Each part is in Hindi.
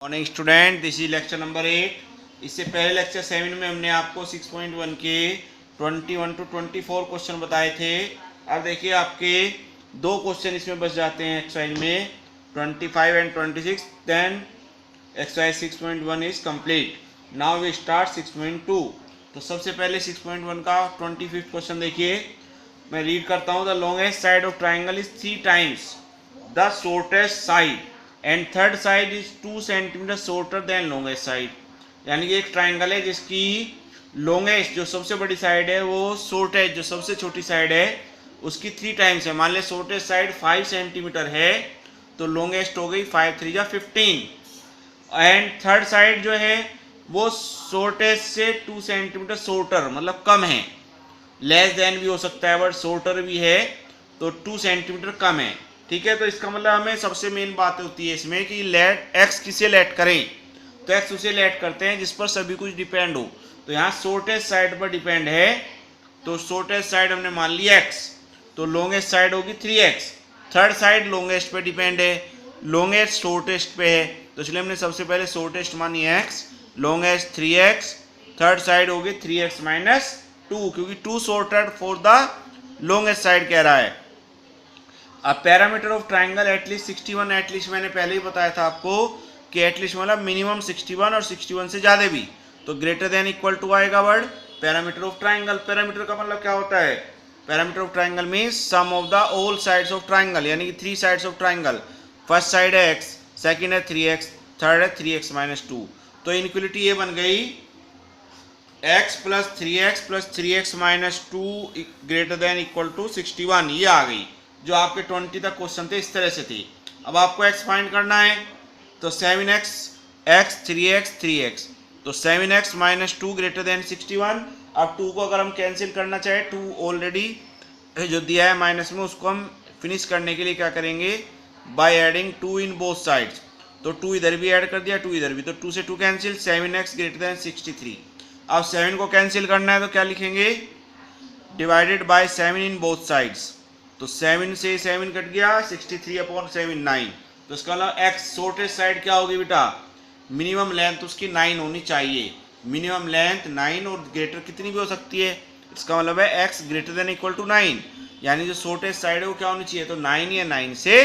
Morning student, this is lecture number 8। इससे पहले लेक्चर 7 में हमने आपको 6.1 के 21 टू 24 क्वेश्चन बताए थे। अब देखिए आपके दो क्वेश्चन इसमें बच जाते हैं एक्सरसाइज में 25 and 26। Then exercise 6.1 is complete. Now we start 6.2। तो सबसे पहले 6.1 का 25 क्वेश्चन देखिए, मैं रीड करता हूँ। The longest side of triangle is 3 times the shortest side and third side is 2 centimetre shorter than longest side. यानी कि एक ट्राइंगल है जिसकी लॉन्गेस्ट जो सबसे बड़ी साइड है वो शॉर्टेस्ट जो सबसे छोटी साइड है उसकी 3 टाइम्स है। मान लिया शॉर्टेस्ट साइड 5 सेंटीमीटर है तो लॉन्गेस्ट हो गई 5 3 15 एंड थर्ड साइड जो है वो शॉर्टेस्ट से 2 सेंटीमीटर शॉर्टर मतलब कम है। लेस देन भी हो सकता है बट शॉर्टर भी है तो 2 सेंटीमीटर कम है। ठीक है, तो इसका मतलब हमें सबसे मेन बात होती है इसमें कि लेट एक्स किसे लेट करें, तो एक्स उसे लेट करते हैं जिस पर सभी कुछ डिपेंड हो। तो यहाँ शॉर्टेस्ट साइड पर डिपेंड है तो शॉर्टेस्ट साइड हमने मान ली एक्स, तो लॉन्गेस्ट साइड होगी 3x। थर्ड साइड लॉन्गेस्ट पे डिपेंड है, लॉन्गेस्ट शॉर्टेस्ट पे है तो इसलिए हमने सबसे पहले शॉर्टेस्ट मानी x, longest 3x, third side होगी 3x माइनस 2 क्योंकि 2 shorted for the longest side कह रहा है। अब parameter of triangle at least 61, at least मैंने पहले ही बताया था आपको कि एटलीस्ट मतलब मिनिमम 61 और 61 से ज़्यादा भी, तो ग्रेटर देन इक्वल टू आएगा word parameter of triangle. Parameter का मतलब क्या होता है? Parameter of triangle means sum of the all sides of triangle, यानी कि 3 sides of triangle. First side है x, सेकेंड है 3x, थर्ड है 3x माइनस 2। तो इनक्वलिटी ये बन गई x plus 3x minus 2 greater than equal to 61, ये आ गई। जो आपके 20 तक क्वेश्चन थे इस तरह से थे। अब आपको x फाइंड करना है तो 7x, x 3x, तो 7x माइनस 2 ग्रेटर देन 61। अब 2 को अगर हम कैंसिल करना चाहे, 2 ऑलरेडी जो दिया है माइनस में उसको हम फिनिश करने के लिए क्या करेंगे, by adding 2 in both sides. तो 2 इधर भी ऐड कर दिया, 2 इधर भी, तो 2 से 2 कैंसिल, 7x ग्रेटर देन 63। अब 7 को कैंसिल करना है तो क्या लिखेंगे, divided by 7 in both sides. तो 7 से 7 कट गया, 63/7 9। तो इसका मतलब x शॉर्टेस्ट साइड क्या होगी बेटा, मिनिमम लेंथ उसकी 9 होनी चाहिए। मिनिमम लेंथ 9 और ग्रेटर कितनी भी हो सकती है, इसका मतलब है x greater than equal to 9, यानी जो शॉर्टेस्ट साइड है वो क्या होनी चाहिए, तो 9 या 9 से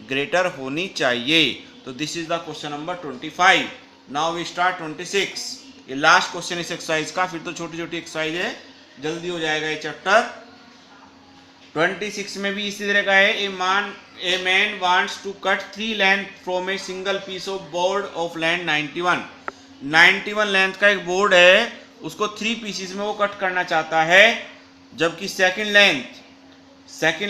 ग्रेटर होनी चाहिए। तो this is the question number 25। Now we start 26। ये लास्ट क्वेश्चन इस एक्सरसाइज का, फिर तो छोटी छोटी एक्सरसाइज है, जल्दी हो जाएगा ये चैप्टर। 26 में भी इसी तरह का है। A man wants to cut 3 length from a single piece of board of length 91 length का एक बोर्ड है, उसको 3 पीसीस में वो कट करना चाहता है, जबकि सेकंड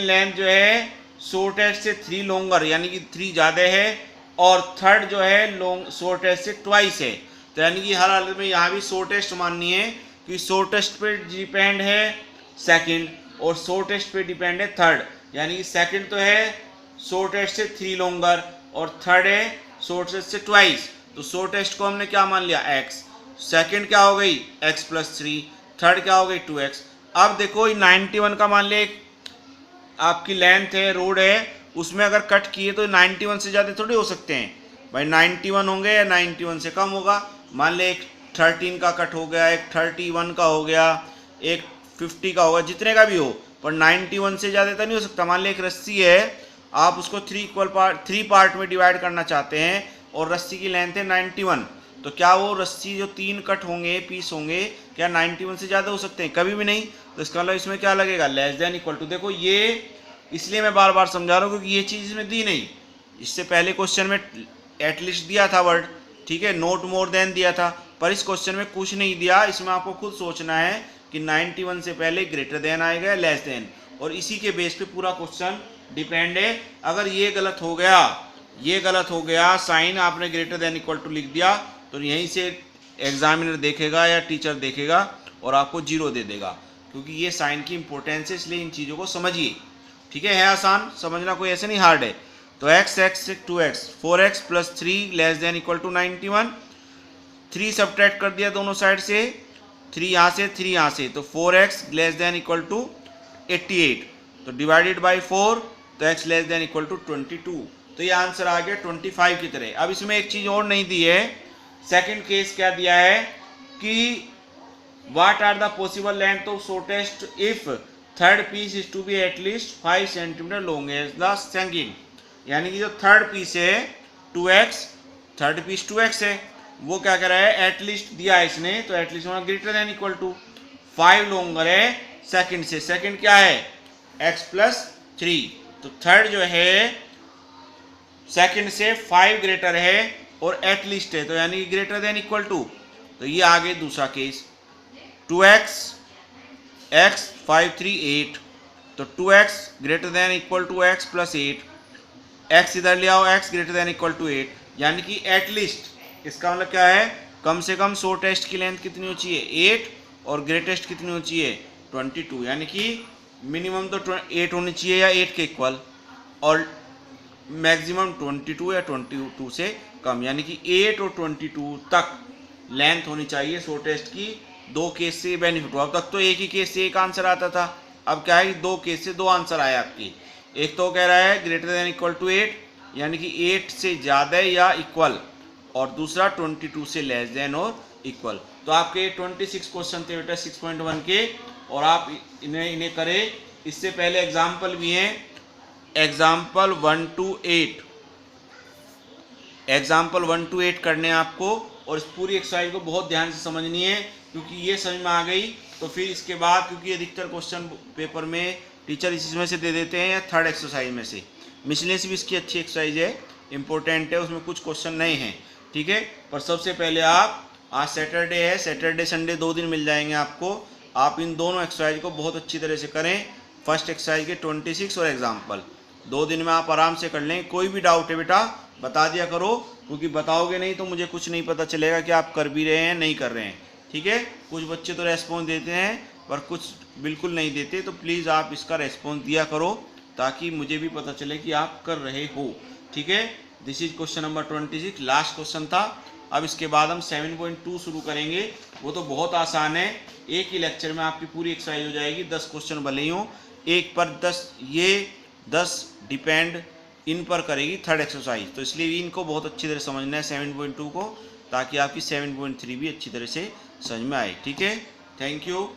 लेंथ जो है शॉर्टेस्ट से 3 लॉन्गर यानी कि 3 ज़्यादा है और थर्ड जो है शॉर्टेस्ट से ट्वाइस है। तो यानी कि हर हालत में यहाँ भी शॉर्टेस्ट माननी है कि शॉर्टेस्ट पे डिपेंड है सेकंड और शॉर्टेस्ट पे डिपेंड है थर्ड। यानी कि सेकंड तो है शॉर्टेस्ट से 3 लॉन्गर और थर्ड है शॉर्टेस्ट से ट्वाइस। तो शॉर्टेस्ट को हमने क्या मान लिया x, सेकंड क्या हो गई x प्लस 3, थर्ड क्या हो गई 2x। अब देखो 91 का मान लिया आपकी लेंथ है, रोड है, उसमें अगर कट किए तो 91 से ज़्यादा थोड़ी हो सकते हैं भाई, 91 होंगे या 91 से कम होगा। मान ले एक 13 का कट हो गया, एक 31 का हो गया, एक 50 का होगा, जितने का भी हो, पर 91 से ज़्यादा तो नहीं हो सकता। मान लिया एक रस्सी है, आप उसको 3 पार्ट में डिवाइड करना चाहते हैं और रस्सी की लेंथ है 91, तो क्या वो रस्सी जो 3 कट होंगे पीस होंगे क्या 91 से ज़्यादा हो सकते हैं? कभी भी नहीं। तो इसका मतलब इसमें क्या लगेगा, लेस देन इक्वल टू। देखो ये इसलिए मैं बार बार समझा रहा हूँ क्योंकि ये चीज़ इसमें दी नहीं, इससे पहले क्वेश्चन में एटलीस्ट दिया था वर्ड, ठीक है, नोट मोर देन दिया था, पर इस क्वेश्चन में कुछ नहीं दिया। इसमें आपको खुद सोचना है कि 91 से पहले ग्रेटर देन आएगा लेस देन, और इसी के बेस पे पूरा क्वेश्चन डिपेंड है। अगर ये गलत हो गया साइन आपने ग्रेटर देन इक्वल टू लिख दिया तो यहीं से एग्जामिनर देखेगा या टीचर देखेगा और आपको 0 दे देगा, क्योंकि ये साइन की इंपॉर्टेंस है, इसलिए इन चीज़ों को समझिए। ठीक है आसान समझना, कोई ऐसे नहीं हार्ड है। तो x 2x 4x plus 3 less than equal to 91, 3 subtract कर दिया दोनों साइड से, 3 यहाँ से 3 यहाँ से, तो 4x less than equal to 88, तो डिवाइडेड बाई 4 तो x less than equal to 22। तो तो ये आंसर आ गया 25 की तरह। अब इसमें एक चीज और नहीं दी है, सेकंड केस क्या दिया है कि what are the possible length of shortest if third piece is to be at least 5 centimetre long as the second, यानी कि जो थर्ड पीस है 2x, थर्ड पीस 2x है, वो क्या कर रहा है, एटलीस्ट दिया है इसने, तो एटलीस्ट होना greater than equal to 5 longer है सेकंड से। सेकंड क्या है, x+3, तो थर्ड जो है सेकंड से 5 ग्रेटर है और एटलीस्ट है, तो यानी कि ग्रेटर देन इक्वल टू, तो ये आगे दूसरा केस 2x x 5 3 8, तो 2x greater than equal to x+8, x इधर ले आओ, x greater than equal to 8, यानी कि एटलीस्ट, इसका मतलब क्या है, कम से कम शॉर्टेस्ट की लेंथ कितनी होनी चाहिए 8 और ग्रेटेस्ट कितनी होनी चाहिए 22, यानी कि मिनिमम तो 8 होनी चाहिए या 8 के इक्वल और मैक्सिमम 22 या 22 से कम, यानी कि 8 और 22 तक लेंथ होनी चाहिए शॉर्टेस्ट की। दो केस से बेनिफिट हुआ, अब तक तो एक ही केस से एक आंसर आता था, अब क्या है, दो केस से दो आंसर आए आपकी। एक तो कह रहा है ग्रेटर देन इक्वल टू 8, यानी कि 8 से ज़्यादा या इक्वल, और दूसरा 22 से लेस देन और इक्वल। तो आपके 26 क्वेश्चन थे बेटा 6.1 के, और आप इन्हें करें। इससे पहले एग्जाम्पल भी हैं, एग्जाम्पल 1 to 8, एग्जाम्पल 1 to 8 करने हैं आपको, और इस पूरी एक्सरसाइज को बहुत ध्यान से समझनी है, क्योंकि ये समझ में आ गई तो फिर इसके बाद, क्योंकि अधिकतर क्वेश्चन पेपर में टीचर इसमें से दे देते हैं या थर्ड एक्सरसाइज में से, मिसलेनियस भी इसकी अच्छी एक्सरसाइज है, इंपॉर्टेंट है, उसमें कुछ क्वेश्चन नए हैं, ठीक है। पर सबसे पहले आप, आज सैटरडे है, सैटरडे संडे 2 दिन मिल जाएंगे आपको, आप इन दोनों एक्सरसाइज को बहुत अच्छी तरह से करें। फर्स्ट एक्सरसाइज के 26 और एग्जाम्पल 2 दिन में आप आराम से कर लें। कोई भी डाउट है बेटा बता दिया करो, क्योंकि बताओगे नहीं तो मुझे कुछ नहीं पता चलेगा कि आप कर भी रहे हैं नहीं कर रहे हैं, ठीक है। कुछ बच्चे तो रेस्पॉन्स देते हैं पर कुछ बिल्कुल नहीं देते, तो प्लीज़ आप इसका रेस्पॉन्स दिया करो ताकि मुझे भी पता चले कि आप कर रहे हो, ठीक है। This is question number 26, last question था। अब इसके बाद हम 7.2 शुरू करेंगे, वो तो बहुत आसान है, एक ही लेक्चर में आपकी पूरी एक्सरसाइज हो जाएगी। 10 क्वेश्चन भले ही हों, एक पर 10, ये 10 डिपेंड इन पर करेगी थर्ड एक्सरसाइज, तो इसलिए इनको बहुत अच्छी तरह समझना है 7.2 को, ताकि आपकी 7.3 भी अच्छी तरह से समझ में आए, ठीक है। Thank you.